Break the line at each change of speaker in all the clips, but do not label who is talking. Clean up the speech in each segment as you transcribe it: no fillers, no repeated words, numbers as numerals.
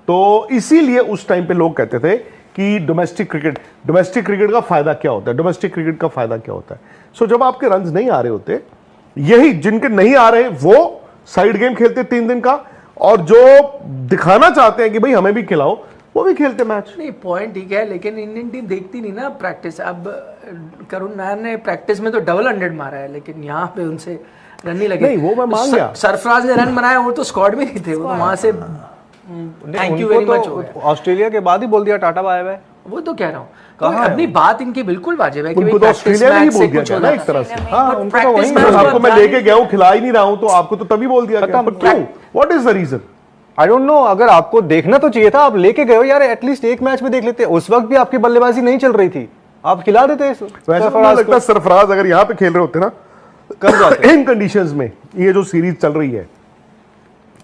तो इसीलिए उस टाइम पे लोग कहते थे कि डोमेस्टिक क्रिकेट का फायदा क्या होता है, डोमेस्टिक क्रिकेट का फायदा क्या होता है। सो जब आपके रन नहीं आ रहे होते, यही जिनके नहीं आ रहे वो साइड गेम खेलते 3 दिन का, और जो दिखाना चाहते हैं कि भाई हमें भी खिलाओ वो भी खेलते मैच।
नहीं, पॉइंट ठीक है, लेकिन इंडियन टीम देखती नहीं ना प्रैक्टिस। अब करुण नायर ने प्रैक्टिस में तो डबल 100 मारा है, लेकिन यहाँ पे उनसे रन नहीं लगे।
नहीं, वो मैं मान गया।
सरफराज ने रन बनाया, वो तो स्क्वाड में नहीं थे, वो तो वहां से थैंक यू वेरी मच हो गया।
ऑस्ट्रेलिया के बाद ही बोल दिया टाटा बाय बाय।
वो तो कह रहा हूँ, अपनी बात इनकी बिल्कुल वाजिब है कि
उनको तो ऑस्ट्रेलिया में ही बोल दिया गया ना एक तरह से।
हाँ, उनको तो वही
आपको मैं लेके गया हूँ, खिला ही नहीं रहा हूँ, तो आपको तो तभी बोल दिया गया। बट क्यों? What is the reason?
I don't know. अगर आपको देखना तो चाहिए था, आप लेके गए हो यार, एटलीस्ट एक मैच में देख लेते। उस वक्त भी आपकी बल्लेबाजी नहीं चल रही थी, आप खिला देते।
सरफराज अगर यहाँ पे खेल रहे होते ना, कर जाते इन कंडीशंस में, ये जो सीरीज चल रही है,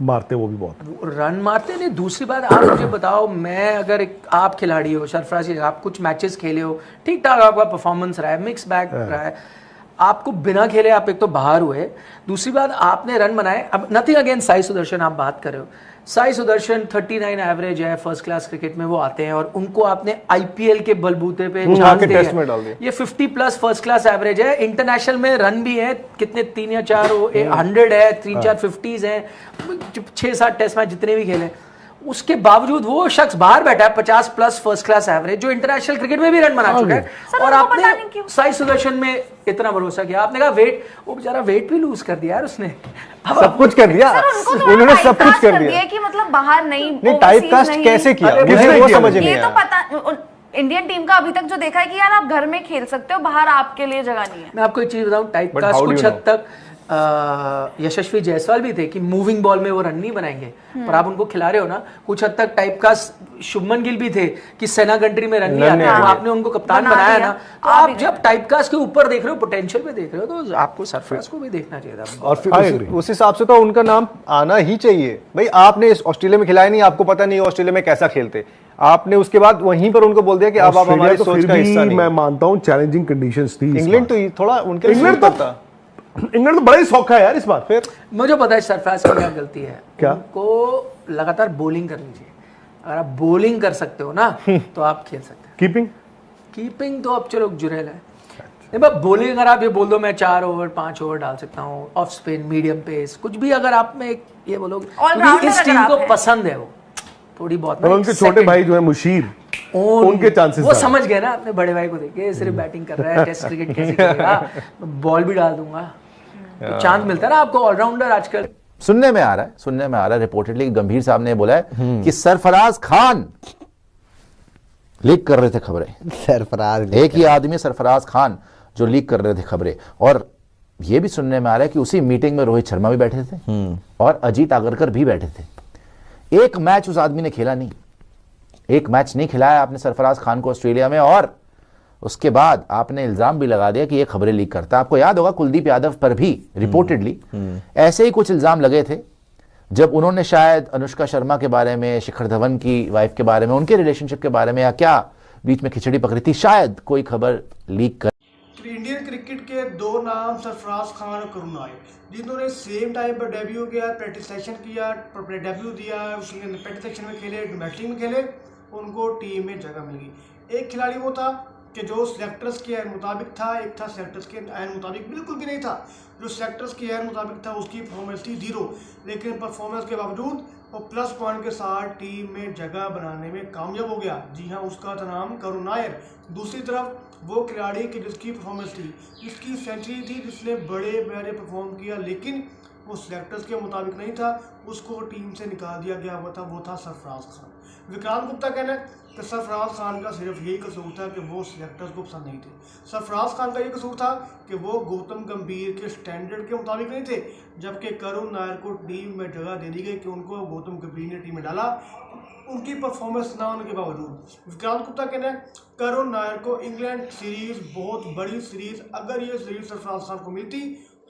मारते वो भी बहुत
रन मारते नहीं। दूसरी बात, आप मुझे बताओ, मैं अगर आप खिलाड़ी हो सरफराज, आप कुछ मैचेस खेले हो, ठीक ठाक आपका परफॉर्मेंस रहा है, मिक्स बैग रहा है, आपको बिना खेले आप एक तो बाहर हुए, दूसरी बात आपने रन बनाए। अब नथिंग अगेंस्ट साई सुदर्शन, आप बात कर रहे हो, साई सुदर्शन 39 एवरेज है, फर्स्ट क्लास क्रिकेट में वो आते हैं, और उनको आपने आईपीएल के बलबूते पे
टेस्ट में डाल दिया।
ये 50+ फर्स्ट क्लास एवरेज है। इंटरनेशनल में रन भी है कितने, 3 या 4 100 है, 3-4 50s हैं, 6-7 टेस्ट मैच जितने भी खेले, उसके बावजूद वो शख्स बाहर बैठा है 50+ फर्स्ट क्लास एवरेज, जो इंटरनेशनल क्रिकेट में भी रन बना चुका है। और आपने साई सुदर्शन में इतना भरोसा किया, आपने कहा वेट, वो बेचारा वेट भी लूज कर दिया यार उसने,
सब कुछ कर दिया उन्होंने, सब कुछ कर दिया
कि मतलब बाहर नहीं
टाइप कास्ट कैसे किया, मुझे वो समझ नहीं आया।
ये तो पता इंडियन टीम का अभी तक जो देखा है कि यार आप घर में खेल सकते हो, बाहर आपके लिए जगह नहीं है।
मैं आपको एक चीज बताऊं, टाइप कास्ट कुछ हद तक यशस्वी जायसवाल भी थे कि मूविंग बॉल में वो रन नहीं बनाएंगे, पर आप उनको खिला रहे हो ना। कुछ हद तक टाइप का शुभमन गिल भी थे कि सेना कंट्री में रन नहीं आते, तो आपने उनको कप्तान बनाया ना। तो आप जब टाइप कास्ट के ऊपर देख रहे हो, पोटेंशियल पे देख रहे हो, तो आपको सरफराज को भी देखना चाहिए था।
और फिर उस हिसाब से तो उनका नाम आना ही चाहिए भाई। आपने इस ऑस्ट्रेलिया में खिलाया नहीं, आपको पता नहीं ऑस्ट्रेलिया में कैसा खेलते, आपने उसके बाद वहीं पर उनको बोल दिया कि अब आप हमारी सोच का हिस्सा नहीं।
मैं मानता हूँ चैलेंजिंग कंडीशंस थी।
इंग्लैंड तो थोड़ा उनके
इंग्लैंड तो बड़ा ही सौखा है यार इस बार।
फिर
मुझे पता है सरफराज की क्या गलती है,
क्या?
उनको लगातार बॉलिंग करनी चाहिए। अगर आप बॉलिंग कर सकते हो ना तो आप खेल सकते हैं। कीपिंग तो अब चलो जुरेल है, नहीं बॉलिंग अगर आप ये बोल दो मैं 4 ओवर 5 ओवर डाल सकता हूँ, ऑफ स्पिन, मीडियम पेस, कुछ भी अगर आप में ये बोलोगे, इस टीम को पसंद है वो थोड़ी बहुत।
उनके छोटे भाई जो है मुशीर, उनके चांसेस
वो समझ गए ना अपने बड़े भाई को देखे, सिर्फ बैटिंग कर रहा है, टेस्ट क्रिकेट कैसे करेगा, बॉल भी डाल दूंगा, तो चांस मिलता है ना आपको ऑलराउंडर आजकल।
सुनने में आ रहा है रिपोर्टेडली गंभीर साहब ने बोला है कि सरफराज खान लीक कर रहे थे खबरें।
सरफराज
एक ही आदमी सरफराज खान जो लीक कर रहे थे खबरें, और यह भी सुनने में आ रहा है कि उसी मीटिंग में रोहित शर्मा भी बैठे थे और अजीत आगरकर भी बैठे थे। एक मैच उस आदमी ने खेला नहीं, एक मैच नहीं खिलाया आपने सरफराज खान को ऑस्ट्रेलिया में, और उसके बाद आपने इल्जाम भी लगा दिया कि ये खबरें लीक करता है। आपको याद होगा कुलदीप यादव पर भी रिपोर्टेडली ऐसे ही कुछ इल्जाम लगे थे, जब उन्होंने शायद अनुष्का शर्मा के बारे में, शिखर धवन की वाइफ के बारे में, उनके रिलेशनशिप के बारे में या क्या बीच में खिचड़ी पकड़ी थी, शायद कोई खबर लीक कर।
इंडियन क्रिकेट के 2 नाम सरफराज खान और करुण नायर, जिन्होंने सेम टाइम पर डेब्यू किया, प्रैक्टिस सेशन किया, डेब्यू दिया, उसने प्रैक्टिस सेशन में खेले, डोमेस्टिक में खेले, उनको टीम में जगह मिल गई। एक खिलाड़ी वो था कि जो सेलेक्टर्स के ऐन मुताबिक था, एक था सेलेक्टर्स के ऐन मुताबिक बिल्कुल भी नहीं था। जो सेलेक्टर्स के ऐन मुताबिक था उसकी परफॉर्मेंस थी 0, लेकिन परफॉर्मेंस के बावजूद वो प्लस पॉइंट के साथ टीम में जगह बनाने में कामयाब हो गया। जी हाँ, उसका था नाम करुण नायर। दूसरी तरफ वो खिलाड़ी की जिसकी परफॉर्मेंस थी, जिसकी सेंचुरी थी, जिसने बड़े परफॉर्म किया, लेकिन वो सेलेक्टर्स के मुताबिक नहीं था, उसको टीम से निकाल दिया गया। वो था सरफराज खान। विक्रांत गुप्ता कहना है कि सरफराज खान का सिर्फ यही कसूर था कि वो सिलेक्टर्स को पसंद नहीं थे। सरफराज खान का ये कसूर था कि वो गौतम गंभीर के स्टैंडर्ड के मुताबिक नहीं थे, जबकि करुण नायर को टीम में जगह दे दी गई कि उनको गौतम गंभीर ने टीम में डाला, उनकी परफॉर्मेंस ना होने के बावजूद। विक्रांत गुप्ता कहना है करुण नायर को इंग्लैंड सीरीज बहुत बड़ी सीरीज, अगर ये सीरीज सरफराज खान को मिलती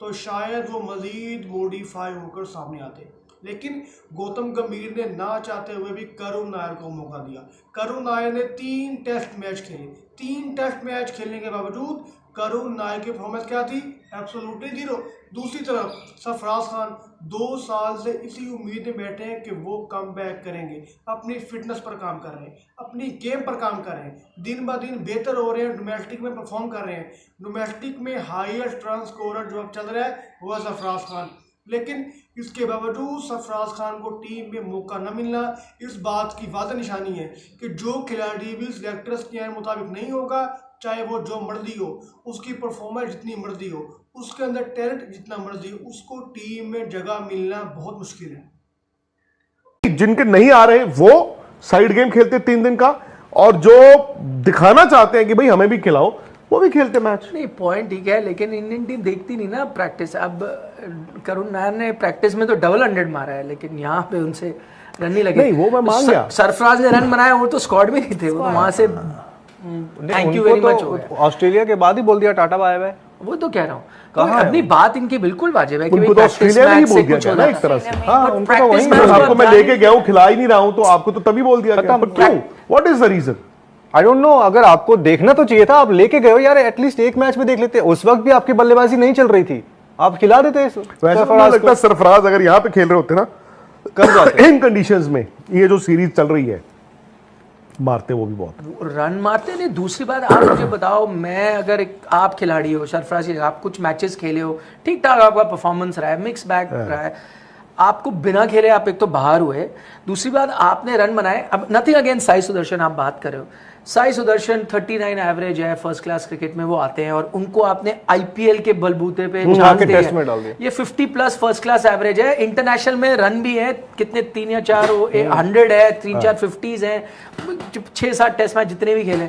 तो शायद वो मजीद मॉडिफाई होकर सामने आते, लेकिन गौतम गंभीर ने ना चाहते हुए भी करुण नायर को मौका दिया। करुण नायर ने 3 टेस्ट मैच खेले, 3 टेस्ट मैच खेलने के बावजूद करुण नायर की परफॉर्मेंस क्या थी? Absolutely zero. दूसरी तरफ सरफराज खान 2 साल से इसी उम्मीद में बैठे हैं कि वो कम बैक करेंगे, अपनी फिटनेस पर काम कर रहे हैं, अपनी गेम पर काम कर रहे हैं, दिन ब दिन बेहतर हो रहे हैं, डोमेस्टिक में परफॉर्म कर रहे हैं। डोमेस्टिक में हाईएस्ट रन स्कोरर जो अब चल रहा है वो है सरफराज खान। लेकिन इसके बावजूद सरफराज खान को टीम में मौका न मिलना इस बात की वाज़ह निशानी है कि जो खिलाड़ी भी सिलेक्टर्स के मुताबिक नहीं होगा, चाहे वो जो मर्जी हो, उसकी परफॉर्मेंस जितनी मर्जी हो, उसके अंदर टैलेंट जितना मर्जी हो, उसको टीम में जगह मिलना बहुत मुश्किल है।
जिनके नहीं आ रहे वो साइड गेम खेलते 3 दिन का, और जो दिखाना चाहते हैं कि भाई हमें भी खिलाओ वो भी खेलते मैच।
नहीं, पॉइंट ठीक है, लेकिन इंडियन टीम देखती नहीं ना प्रैक्टिस। अब करुण नायर ने प्रैक्टिस में तो डबल 100 मारा है, लेकिन यहाँ पे उनसे रन नहीं लगे।
नहीं, वो मैं मान गया।
सरफराज ने रन बनाया, वो तो स्क्वाड में नहीं थे, वो तो वहां से थैंक यू वेरी मच हो गया।
ऑस्ट्रेलिया के बाद ही बोल दिया टाटा बाय बाय।
वो तो कह रहा हूँ,
कहाँ है
अपनी बात इनकी बिल्कुल वाजिब है कि
उनको
भाई
तो
practice
ऑस्ट्रेलिया में ही
match
बोल
से
दिया
कुछ
गया
हो
ना
जाता
एक तरह से।
है।
हाँ,
But
उनको तो
practice
वहीं
match
बोला।
को
आपको मैं
ध्यान
लेके गया हूँ, खिला ही नहीं रहा हूं, तो आपको तो तभी बोल दिया गया। But क्यों? What is the reason?
I don't know, अगर आपको देखना तो चाहिए था, आप लेके गए हो यार, एटलीस्ट एक मैच में देख लेते। उस वक्त भी आपकी बल्लेबाजी नहीं चल रही थी, आप खिला देते इस
वैसे तो मुझे लगता है सरफराज अगर यहाँ पे खेल रहे होते ना,
कर जाते।
इन कंडीशंस में ये जो सीरीज चल रही है, मारते वो भी बहुत।
रन मारते नहीं। दूसरी बात, आप मुझे बताओ, मैं अगर आप खिलाड़ी हो सरफराज, आप कुछ मैचेस खेले हो, ठीक ठाक आपका परफॉर्मेंस रहा है, मिक्स बैग रहा है, आपको बिना खेले आप एक तो बाहर हुए, दूसरी बात आपने रन बनाए। अब नथिंग अगेंस्ट साई सुदर्शन, आप बात कर रहे हो, साई सुदर्शन 39 एवरेज है, फर्स्ट क्लास क्रिकेट में वो आते हैं, और उनको आपने आईपीएल के बलबूते पे चांस दिया
टेस्ट में डाल दिया।
ये 50+ फर्स्ट क्लास एवरेज है। इंटरनेशनल में रन भी है कितने, 3 या 4 100 है, 3-4 50s हैं, 6-7 टेस्ट मैच जितने भी खेले,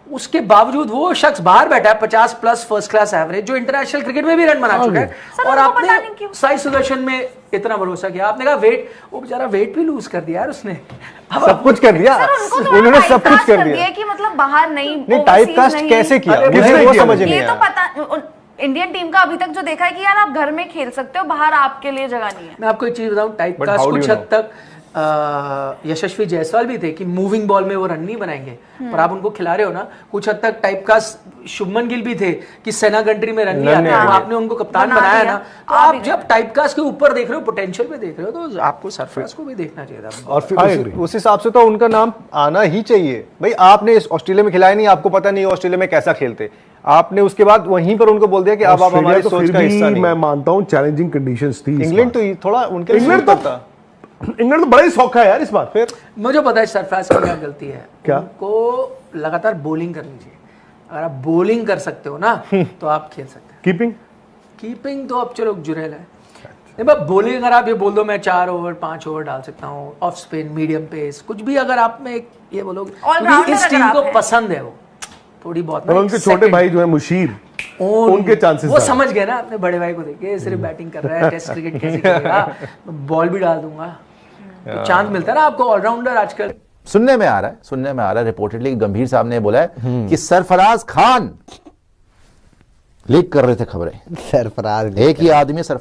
उसके बावजूद वो शख्स बाहर बैठा है 50+ फर्स्ट क्लास एवरेज, जो इंटरनेशनल क्रिकेट में भी रन बना चुका है। और
उनको पता नहीं
आपने
क्यों।
साई सुदर्शन में इतना भरोसा किया, आपने कहा वेट, वो बेचारा वेट भी लूज कर दिया यार उसने। अब
सब कुछ कर दिया, उन्होंने सब कुछ कर दिया।
कि मतलब बाहर नहीं,
नहीं, टाइप कास्ट कैसे किया, मुझे वो समझ नहीं
ये तो
आया।
पता। इंडियन टीम का अभी तक जो देखा है कि यार आप घर में खेल सकते हो, बाहर आपके लिए जगह नहीं है।
मैं आपको एक चीज बताऊं, type
But
caste
how do
कुछ
you
हद तक यशस्वी जायसवाल भी थे कि मूविंग बॉल में वो रन नहीं बनाएंगे, पर आप उनको खिला रहे हो ना। कुछ हद तक टाइप कास्ट शुभमन गिल भी थे कि सेना कंट्री में रन नहीं आते, तो आपने उनको कप्तान
बना
बनाया
दिया।
ना। तो आप जब टाइप कास्ट के ऊपर देख रहे हो, पोटेंशियल पे देख रहे हो, तो आपको सरफराज को भी देखना चाहिए था।
और फिर उस हिसाब से तो उनका नाम आना ही चाहिए। भाई आपने इस ऑस्ट्रेलिया में खिलाया नहीं, आपको पता नहीं ऑस्ट्रेलिया में कैसा खेलते, आपने उसके बाद वहीं पर उनको बोल दिया कि अब आप
ऑस्ट्रेलिया
हमारी
तो
सोच
फिर
का हिस्सा
भी
नहीं।
मैं मानता हूं चैलेंजिंग कंडीशंस थी।
इंग्लैंड तो थोड़ा उनके लिए
इंग्लैंड
सूट
तो
करता।
इंग्लैंड तो बड़ा ही सौखा है यार इस बार।
फिर
मुझे पता है सरफराज की क्या गलती है,
क्या?
उनको लगातार बॉलिंग करनी चाहिए। अगर आप बॉलिंग कर सकते हो ना तो आप खेल सकते हैं।
कीपिंग
कीपिंग तो अब चलो जुरेल है, नहीं बस बॉलिंग अगर आप ये बोल दो मैं 4 ओवर 5 ओवर डाल सकता हूँ, ऑफ स्पिन, मीडियम पेस, कुछ भी अगर आप में ये बोलोगे,
All-rounder
क्योंकि इस
अगर
टीम
आप
को
हैं।
पसंद है वो थोड़ी बहुत
और
ना,
उनके
एक
छोटे
second।
भाई जो है मुशीर, उनके चांसेस
वो समझ गए ना अपने बड़े भाई को देखे, सिर्फ बैटिंग कर रहा है, टेस्ट क्रिकेट कैसे खेलेगा, बॉल भी डाल दूंगा, तो चांस मिलता है ना आपको ऑलराउंडर आजकल।
सुनने में आ रहा है रिपोर्टेडली गंभीर साहब ने बोला है कि सरफराज खान लीक कर रहे थे खबरें।
सरफराज
एक ही आदमी सरफराज